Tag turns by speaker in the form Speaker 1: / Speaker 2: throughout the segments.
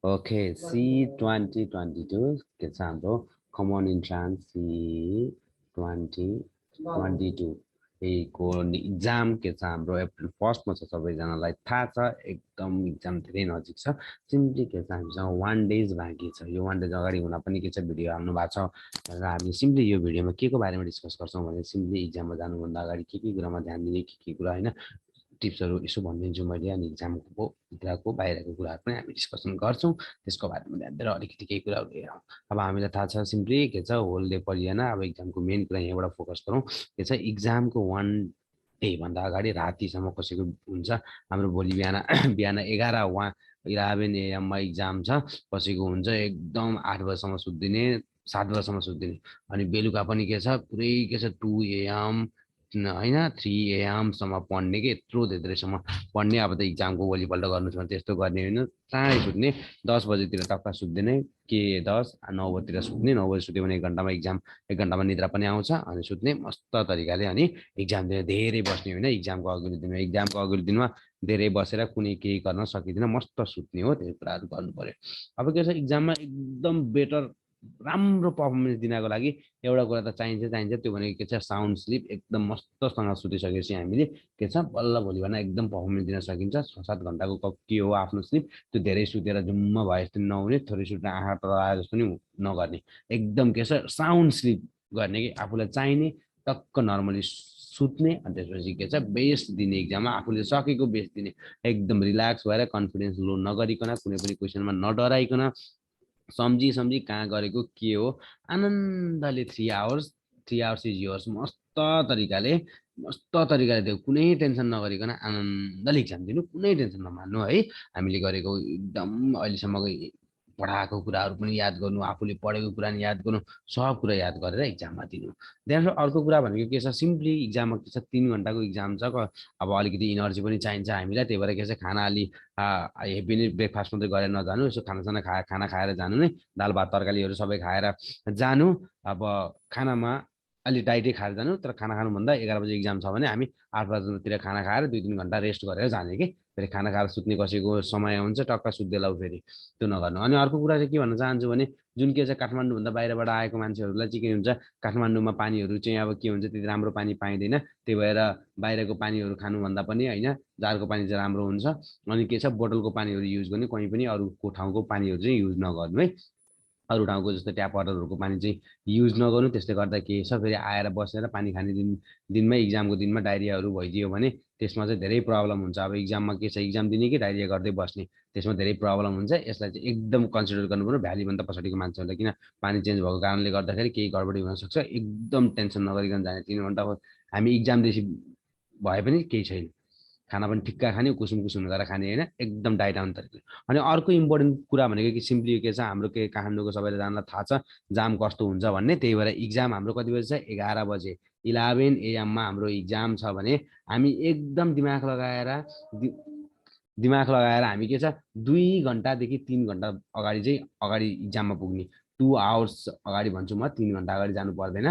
Speaker 1: Okay C 2022 के छ हाम्रो कमन इन्ट्रान्स सी 2022 को इक्जाम के छ हाम्रो अप्रिल 1 मा छ सबैजनालाई थाहा छ एकदम इक्जाम धेरै नजिक छ सिम्पली के छ हामीसँग 1 डेज बाँकी छ यो 1 डेज अगाडि हुन पनि के छ भिडियो हाल्नु भएको छ र हामी सिम्पली यो भिडियोमा के को बारेमा डिस्कस गर्छौँ भने सिम्पली इक्जाममा जानुभन्दा अगाडि के कुरामा ध्यान दिने के कुरा होइन टिप्सहरू यसो भनिदिन्छु मैले अनि इक्जामको भित्रको बाहिरको कुराहरू पनि हामी डिस्कसन गर्छौँ त्यसको बारेमा ध्यान दिएर अलिकति केही कुराहरू लिएर आउँ अब हामीलाई थाहा छ सिम्पली के छ होल डे परिएन अब इक्जामको मेन कुरा यहाँबाट फोकस गरौँ के छ इक्जामको 1 डेभन्दा अगाडि रातिसम्म कसैको हुन्छ हाम्रो भोलि बिहान बिहान 11 AM मा इक्जाम छ कसैको हुन्छ एकदम 8 बजीसम्म सुत्दिने 7 बजीसम्म सुत्दिने अनि बेलुका पनि के छ पुरै के छ 2 AM होइन 3 AM सम्म पढ्ने कि यत्रो धेरैसम्म पढ्ने अब त इक्जामको भोलिपल्ट गर्नु छ भने त्यस्तो गर्ने होइन चाँडै सुत्ने 10 बजीतिर टक्का सुत्दिने के 9 बजीतिर सुत्ने 9 बजी सुत्यो भने 1 घन्टामा इक्जाम 1 घन्टामा निद्रा पनि आउँछ अनि सुत्ने मस्त तरिकाले अनि इक्जाम दिन धेरै बस्ने होइन इक्जामको अघिल्लो दिनमा धेरै बसेर कुनै केही गर्न सकिँदैन मस्त सुत्ने हो त्यो कुराहरू गर्नु पर्यो अब के छ इक्जाममा एकदम बेटर राम्रो पर्फर्मेन्स दिनको लागि एउटा कुरा त चाहिन्छ त्यो भनेको के छ साउन्ड स्लिप एकदम मस्तसँग सुतिसकेपछि हामीले के छ बल्ल भोलि बिहान एकदम पर्फर्मेन्स दिन सकिन्छ 6-7 घन्टाको के हो आफ्नो स्लिप त्यो धेरै सुतेर जुम्म भए जस्तो नहुने थोरै सुत्न आँखा तल आए जस्तो नि नगर्ने एकदम के छ साउन्ड स्लिप गर्ने कि आफूलाई चाहिने टक्क नर्मली सुत्ने अनि त्यसपछि के छ बेस्ट दिने इक्जाममा आफूले सकेको बेस्ट दिने एकदम रिल्याक्स भएर कन्फिडेन्स लो नगरिकन कुनै पनि क्वेसनमा नडराइकन सम्झी सम्झी कहाँ गरेको के हो आनन्दले 3 आवर्स इज योर्स मस्त तरिकाले त्यो कुनै टेन्सन नगरिकन आनन्दले इक्जाम दिनु कुनै टेन्सन नमान्नु है हामीले गरेको एकदम अहिलेसम्मको पढाएको कुराहरू पनि याद गर्नु आफूले पढेको कुरा नि याद गर्नु सब कुरा याद गरेर इक्जाममा दिनु त्यहाँबाट अर्को कुरा भनेको के छ सिम्पली इक्जाममा के छ 3 घन्टाको इक्जाम छ अब अलिकति इनर्जी पनि चाहिन्छ हामीलाई त्यही भएर के छ खाना अलि हेभी नै ब्रेकफास्ट मात्रै गरेर नजानु यसो खाना खाएर जानु नै दाल भात तरकारीहरू सबै खाएर जानु अब खानामा अलि डाइटै खाएर जानु तर खाना खानुभन्दा 11 बजी इक्जाम छ भने हामी 8 बजीतिर खाना खाएर 2-3 घन्टा रेस्ट गरेर जाने कि फेरि खाना खाएर सुत्ने कसैको समय हुन्छ टक्क सुत्दै फेरि त्यो नगर्नु अनि अर्को कुरा चाहिँ के भन्न चाहन्छु भने जुन के चाहिँ काठमाडौँभन्दा बाहिरबाट आएको मान्छेहरूलाई चाहिँ के हुन्छ काठमाडौँमा पानीहरू चाहिँ अब के हुन्छ त्यति राम्रो पानी पाइँदैन त्यही भएर बाहिरको पानीहरू खानुभन्दा पनि होइन जारको पानी चाहिँ राम्रो हुन्छ अनि के छ बोतलको पानीहरू युज गर्ने कहीँ पनि अरूको ठाउँको पानीहरू चाहिँ युज नगर्नु है अरू ठाउँको जस्तो ट्याप वाटरहरूको पानी चाहिँ युज नगर्नु त्यसले गर्दा के छ फेरि आएर बसेर पानी खाने दिनमै इक्जामको दिनमा डाइरियाहरू भइदियो भने त्यसमा चाहिँ धेरै प्रब्लम हुन्छ अब इक्जाममा के छ इक्जाम दिने कि डाइरिया गर्दै बस्ने त्यसमा धेरै प्रब्लम हुन्छ यसलाई चाहिँ एकदम कन्सिडर गर्नु पर्यो भ्यालीभन्दा पछाडिको मान्छेहरूलाई किन पानी चेन्ज भएको कारणले गर्दाखेरि केही गडबडी हुनसक्छ एकदम टेन्सन नगरिकन जाने 3 घन्टा हामी इक्जामदेखि भए पनि केही छैन खाना पनि ठिक्क खाने कुसुम कुसुम गरेर खाने होइन एकदम डाइट आउनु तरिकाले अनि अर्को इम्पोर्टेन्ट कुरा भनेको कि सिम्पली के छ हाम्रो के काठमाडौँको सबैजनालाई थाहा छ जाम कस्तो हुन्छ भन्ने त्यही भएर इक्जाम हाम्रो कति बजी छ 11 बजे 11 AM मा हाम्रो इक्जाम छ भने हामी एकदम दिमाग लगाएर हामी के छ 2 घन्टादेखि 3 घन्टा अगाडि चाहिँ अगाडि इक्जाममा पुग्ने 2 आवर्स अगाडि भन्छु म 3 घन्टा अगाडि जानु पर्दैन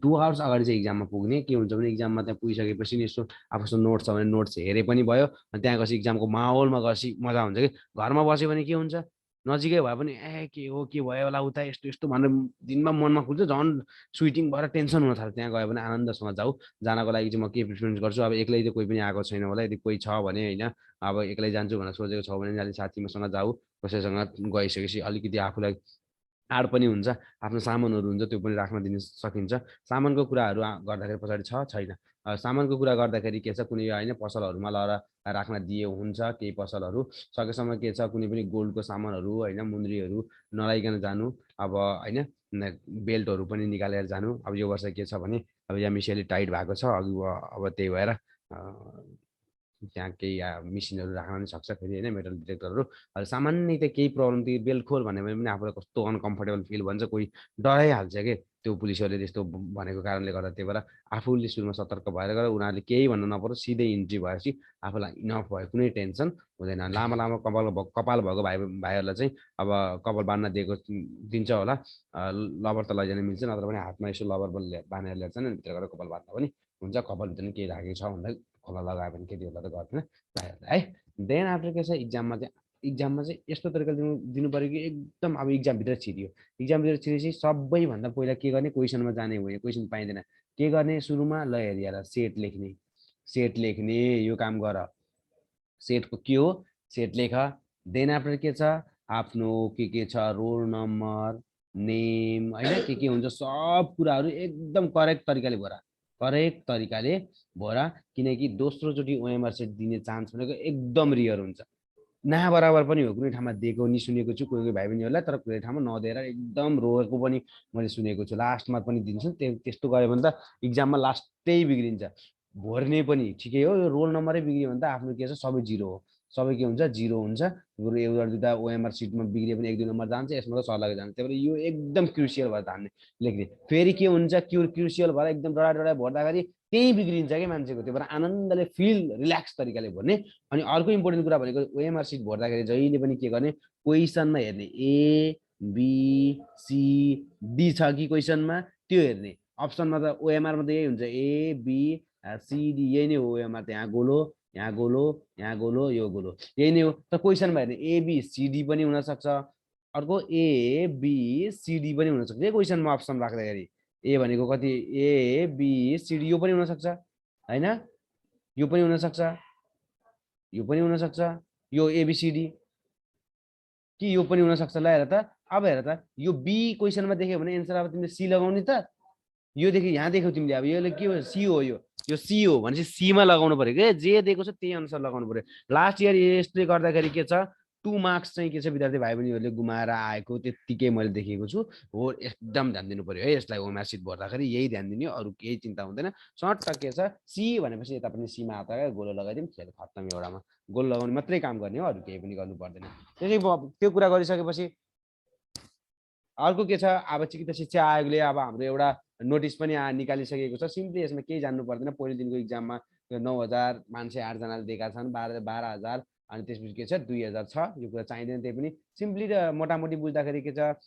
Speaker 1: 2 आवर्स अगाडि चाहिँ इक्जाममा पुग्ने के हुन्छ भने इक्जाममा त्यहाँ पुगिसकेपछि नि यसो आफूसँग नोट्स छ भने नोट्स हेरे पनि भयो अनि त्यहाँ गएपछि इक्जामको माहौलमा गएपछि मजा हुन्छ कि घरमा बस्यो भने के हुन्छ नजिकै भए पनि के हो के भयो होला उता यस्तो यस्तो भनेर दिनमा मनमा खुल्छ झन् स्विटिङ भएर टेन्सन हुन थाल्छ त्यहाँ गयो भने आनन्दसँग जाऊ जानको लागि चाहिँ म के प्रिफरेन्स गर्छु अब एक्लै चाहिँ कोही पनि आएको छैन होला यदि कोही छ भने होइन अब एक्लै जान्छु भनेर सोचेको छ भने अलिक साथीसँग जाऊ कसैसँग गइसकेपछि अलिकति आफूलाई आड पनि हुन्छ आफ्नो सामानहरू हुन्छ त्यो पनि राख्न दिन सकिन्छ सामानको कुराहरू गर्दाखेरि पछाडि छ छैन सामानको कुरा गर्दाखेरि के छ कुनै होइन पसलहरूमा लगेर राख्न दिए हुन्छ केही पसलहरू सकेसम्म के छ कुनै पनि गोल्डको सामानहरू होइन मुन्द्रीहरू नलाइकन जानु अब होइन बेल्टहरू पनि निकालेर जानु अब यो वर्ष के छ भने अब यहाँ मिसियली टाइट भएको छ अघि अब त्यही भएर त्यहाँ केही मिसिनहरू राख्न पनि सक्छ फेरि होइन मेटल डिटेक्टरहरू अब सामान्य त केही प्रब्लम त्यो बेल्ट खोल भन्यो भने पनि आफूलाई कस्तो अनकम्फर्टेबल फिल भन्छ कोही डराइहाल्छ कि त्यो पुलिसहरूले त्यस्तो भनेको कारणले गर्दा त्यही भएर आफूले सुरुमा सतर्क भएर गएर उनीहरूले केही भन्नु नपर्यो सिधै इन्ट्री भएपछि आफूलाई इनफ भयो कुनै टेन्सन हुँदैन लामो लामो कपाल भएको भाइहरूलाई चाहिँ अब कपाल बाँध्न दिएको दिन्छ होला लबर त लैजान मिल्छ नत्र पनि हातमा यसो लबर बाँधेर ल्याउँछ नि भित्र गएर कपाल बाँध्दा पनि हुन्छ कपालभित्र केही राखेको छ भन्दा खोला लगायो भने केटीहरूलाई त गर्दैन है देन आफ्टर के छ इक्जाममा चाहिँ इक्जाममा चाहिँ यस्तो तरिकाले दिनु पर्यो कि एकदम अब इक्जामभित्र छिरियो, इक्जामभित्र छिरेपछि सबैभन्दा पहिला के गर्ने, क्वेसनमा जाने भयो, क्वेसन पाइँदैन, के गर्ने सुरुमा, ल हेरिएर सेट लेख्ने, सेट लेख्ने, यो काम गर, सेटको के हो, सेट लेख, देन आफ्टर के छ, आफ्नो के छ, रोल नम्बर, नेम होइन, के हुन्छ सब कुराहरू एकदम करेक्ट तरिकाले भर, करेक्ट तरिकाले भर, किनकि दोस्रोचोटि ओएमआर सेट दिने चान्स भनेको एकदम रियर हुन्छ। ना बराबर पनि हो, कुनै ठाउँमा दिएको नि सुनेको छु कोही कोही भाइ बहिनीहरूलाई, तर कुनै ठाउँमा नदिएर एकदम रोएको पनि मैले सुनेको छु, लास्टमा पनि दिन्छ। त्यस्तो गऱ्यो भने त इक्जाममा लास्टै बिग्रिन्छ, भर्ने पनि ठिकै हो, यो रोल नम्बरै बिग्रियो भने त आफ्नो के छ, सबै जिरो हो, सबै के हुन्छ, जिरो हुन्छ। एउटा दुईवटा ओएमआर सिटमा बिग्रियो पनि 1-2 नम्बर जान्छ, यसमा त सर्लकै जान्छ। त्यही भएर यो एकदम क्रुसियल भएर धान्ने लेख्ने। फेरि के हुन्छ, क्रुसियल भएर एकदम डरा डरा भर्दाखेरि त्यही बिग्रिन्छ क्या मान्छेको। त्यही भएर आनन्दले फिल रिल्याक्स तरिकाले भर्ने। अनि अर्को इम्पोर्टेन्ट कुरा भनेको ओएमआर सिट भर्दाखेरि जहिले पनि के गर्ने, क्वेसनमा हेर्ने, ए बी सी डी छ कि क्वेसनमा, त्यो हेर्ने। अप्सनमा त ओएमआरमा त यही हुन्छ, ए बी सिडी, यही नै हो ओएमआर, यहाँ गोलो, यहाँ गोलो, यहाँ गोलो, यो गोलो, यही नै हो। तर क्वेसनमा हेर्ने एबीसीडी पनि हुनसक्छ, अर्को एबीसीडी पनि हुनसक्छ है क्वेसनमा अप्सन राख्दाखेरि। ए भनेको कति, एबीसीडी, यो पनि हुनसक्छ होइन, यो पनि हुनसक्छ, यो पनि हुनसक्छ, यो एबीसीडी कि यो पनि हुनसक्छ। ल हेर त, अब हेर त, यो बी क्वेसनमा देख्यो भने एन्सर अब तिमीले सी लगाउने त, योदेखि यहाँ देख्यौ तिमीले, अब यसले के हो, सी हो, यो सी हो भनेपछि सीमा लगाउनु पर्यो कि जे दिएको छ त्यही अनुसार लगाउनु पर्यो। लास्ट इयर यसले गर्दाखेरि के छ, 2 मार्क्स चाहिँ के छ, विद्यार्थी भाइ बहिनीहरूले गुमाएर आएको त्यत्तिकै मैले देखेको छु हो। एकदम ध्यान दिनु पर्यो है यसलाई, ओएमआर सिट भर्दाखेरि यही ध्यान दिने, अरू केही चिन्ता हुँदैन। सर्ट के छ, सी भनेपछि यता पनि सीमा आता गोलो लगाइदिउँ, खेल खत्तम, एउटामा गोल लगाउने मात्रै काम गर्ने हो, अरू केही पनि गर्नु पर्दैन। त्यो कुरा गरिसकेपछि अर्को के छ, अब चिकित्सा शिक्षा आयोगले अब हाम्रो एउटा नोटिस पनि निकालिसकेको छ। सिम्पली यसमा केही जान्नु पर्दैन, पहिलो दिनको इक्जाममा 9,000 मान्छे 8जनाले दिएका छन्, 12,000, अनि त्यसपछि के छ 2,000 छ, यो कुरा चाहिँदैन। त्यही पनि सिम्पली र मोटामोटी बुझ्दाखेरि के छ,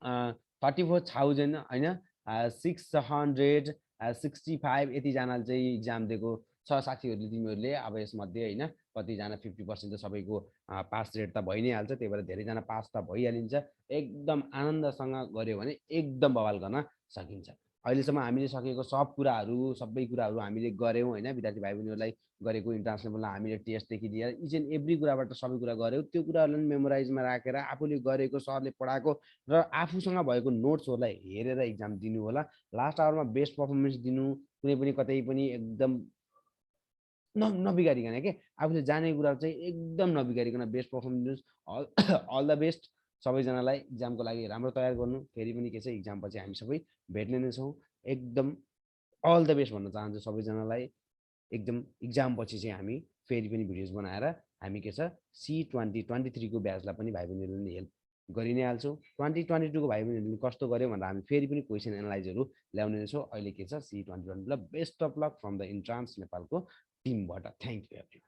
Speaker 1: 34,000 होइन, 665 यतिजनाले चाहिँ इक्जाम दिएको छ साथीहरूले, तिमीहरूले। अब यसमध्ये होइन कतिजना 50% त सबैको पास रेट त भइ नै हाल्छ, त्यही भएर धेरैजना पास त भइहालिन्छ। एकदम आनन्दसँग गऱ्यो भने एकदम बवाल गर्न सकिन्छ। अहिलेसम्म हामीले सकेको सब कुराहरू, सबै कुराहरू हामीले गऱ्यौँ होइन, विद्यार्थी भाइ बहिनीहरूलाई गरेको इन्ट्रान्स लेभलमा हामीले टेस्टदेखि लिएर इच एन्ड एभ्री कुराबाट सबै कुरा गऱ्यौँ। त्यो कुराहरूलाई मेमोराइजमा राखेर आफूले गरेको, सरले पढाएको र आफूसँग भएको नोट्सहरूलाई हेरेर इक्जाम दिनु होला। लास्ट आवरमा बेस्ट पर्फर्मेन्स दिनु, कुनै पनि कतै पनि एकदम नबिगारिकन के, आफूले जानेको कुरा चाहिँ एकदम नबिगारिकन बेस्ट पर्फर्मेन्स दिनुहोस्। अल द बेस्ट सबैजनालाई इक्जामको लागि राम्रो तयार गर्नु। फेरि पनि के छ, इक्जाम पछि हामी सबै भेट्ने नै छौँ। एकदम अल द बेस्ट भन्न चाहन्छु सबैजनालाई। एकदम इक्जाम पछि चाहिँ हामी फेरि पनि भिडियोज बनाएर हामी के छ, C2023 को ब्याचलाई पनि भाइ बहिनीहरूले हेल्प गरि नै हाल्छौँ। 2022 को भाइ बहिनीहरूले कस्तो गर्यो भनेर हामी फेरि पनि क्वेसन एनालाइजहरू ल्याउने छौँ। अहिले के छ, C2020 best of lock from the entrance नेपालको टिमबाट। Thank you every.